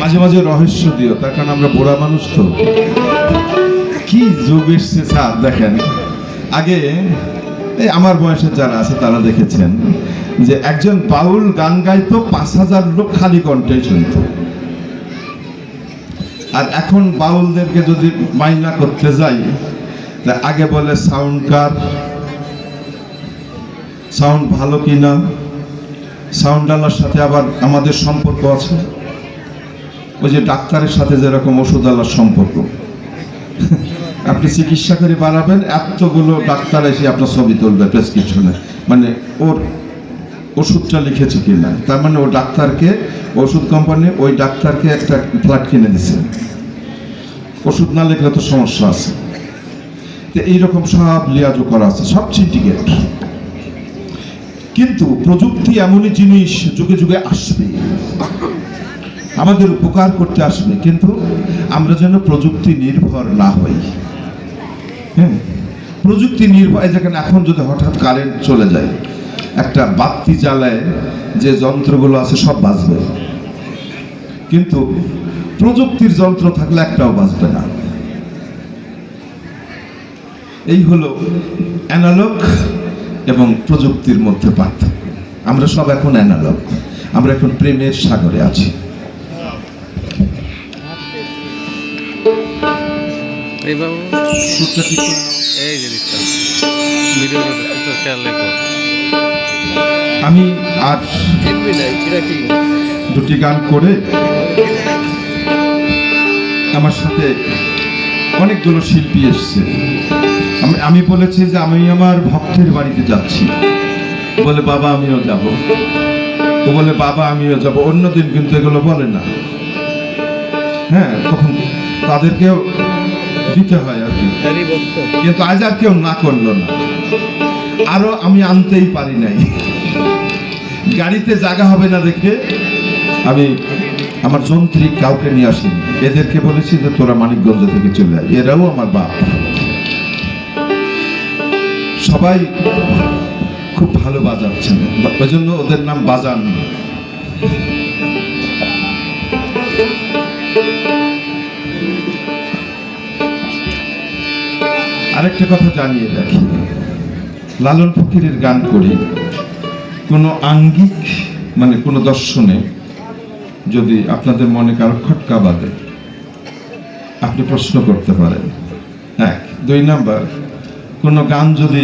মাঝে মাঝে রহস্য দিও, তার কারণ আমরা বুড়া মানুষ তো। কি যুগ এসছে স্যার, দেখেন আগে এই আমার বয়সের যারা আছে তারা দেখেছেন যে একজন বাউল গান গাইতো 5,000 লোক খালি কণ্ঠে শুনত। আর এখন বাউলদেরকে যদি মাইনা করতে যাই, আগে বলে সাউন্ড কার, সাউন্ড ভালো কিনা, সাউন্ডওয়ালার সাথে আবার আমাদের সম্পর্ক আছে। ওই যে ডাক্তারের সাথে যেরকম ওষুধওয়ালার সম্পর্ক, আপনি চিকিৎসা করে বাড়াবেন, এতগুলো ডাক্তার এসে আপনার ছবি তুলবে প্রেসক্রিপশনে, মানে ওর ওষুধটা লিখেছে কিনা। তার মানে ও ডাক্তারকে, ওষুধ কোম্পানি ওই ডাক্তারকে একটা ফ্ল্যাট কিনে দিচ্ছে, ওষুধ না লিখলে তো সমস্যা আছে। তো এইরকম সব লিয়াজও করা আছে, সব সিন্ডিকেট। কিন্তু প্রযুক্তি এমনই জিনিস, যুগে যুগে আসবে, আমাদের উপকার করতে আসবে, কিন্তু আমরা যেন প্রযুক্তি নির্ভর না হই। হ্যাঁ, প্রযুক্তি নির্ভর, যেখানে এখন যদি হঠাৎ কারেন্ট চলে যায়, একটা বাতি জ্বালায় যে যন্ত্রগুলো আছে সব বাজবে, কিন্তু প্রযুক্তির যন্ত্র থাকলে একটাও বাজবে না। এই হলো অ্যানালগ এবং প্রযুক্তির মধ্যে পার্থক্য। আমরা সব এখন অ্যানালগ, আমরা এখন প্রেমের সাগরে আছি। আমি আজ দুটি গান করে আমার সাথে অনেকগুলো শিল্পী এসছে। আমি বলেছি যে আমি আমার ভক্তের বাড়িতে যাচ্ছি, বলে বাবা আমিও যাব, ও বলে বাবা আমিও যাব। অন্যদিন কিন্তু এগুলো বলে না। হ্যাঁ, তখন তাদেরকেও দিতে হয় আর কি, কিন্তু আজ আর কেউ না করলো না। আরো আমি আনতেই পারি নাই, গাড়িতে জায়গা হবে না দেখে আমি আমার যন্ত্রিক কাউকে নিয়ে আসিনি। এদেরকে বলেছি যে তোরা মানিকগঞ্জ থেকে চলে আয়, এরাও আমার বাপ। সবাই খুব ভালো বাজাচ্ছেন, ওই জন্য ওদের নাম বাজান। আরেকটা কথা জানিয়ে রাখি, লালন ফকিরের গান করি কোনো আঙ্গিক মানে কোনো দর্শনে যদি আপনাদের মনে কারো খটকা বাঁধে, আপনি প্রশ্ন করতে পারেন। এক, দুই নাম্বার, কোনো গান যদি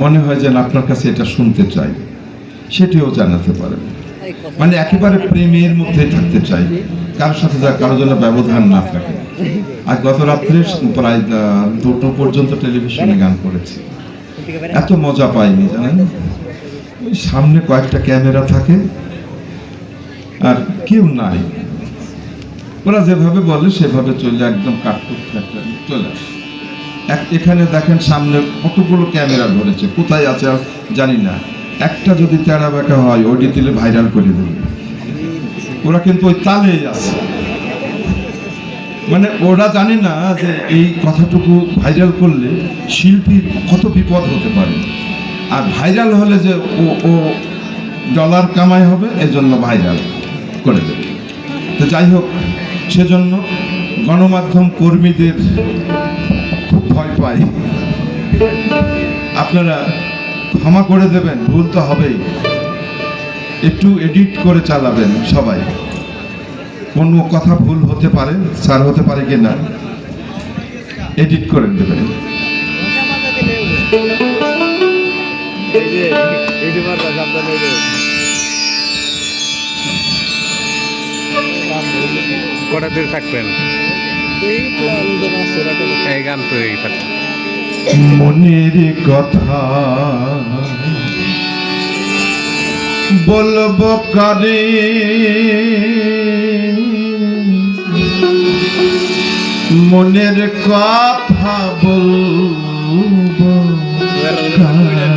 মনে হয় যেন আপনার কাছে এটা শুনতে চাই, সেটিও জানাতে পারেন। মানে একেবারে প্রেমের মধ্যে থাকতে চাই, কারোর সাথে কারোর জন্য ব্যবধান না থাকে। আর গত রাত্রে প্রায় 2টো পর্যন্ত টেলিভিশনে গান করেছি, এত মজা পাইনি জানেন। ওই সামনে কয়েকটা ক্যামেরা থাকে আর কেউ নাই, ওরা যেভাবে বলে সেভাবে চলে, একদম কাটকুট চলে আসে। এখানে দেখেন সামনে কতগুলো ক্যামেরা ধরেছে, কোথায় আছে জানি না। একটা যদি তেড়া বেঁকা হয়, ওইটি দিলে ভাইরাল করে দেবে। ওরা কিন্তু ওই তালেই আছে, মানে ওরা জানে না যে এই কথাটুকু ভাইরাল করলে শিল্পীর কত বিপদ হতে পারে। আর ভাইরাল হলে যে ও ডলার কামাই হবে, এজন্য ভাইরাল করে দেবে। তো যাই হোক, সেজন্য গণমাধ্যম কর্মীদের খুব ভয় পাই। আপনারা ক্ষমা করে দেবেন, ভুল তো হবেই, একটু এডিট করে চালাবেন সবাই। কোনো কথা ভুল হতে পারে, স্যার হতে পারে কিনা, এডিট করে দেবেন। কটা দিন থাকবেন এই গান তো এই মনের কথা বলবো কারে, মনের কথা বলবো কারে।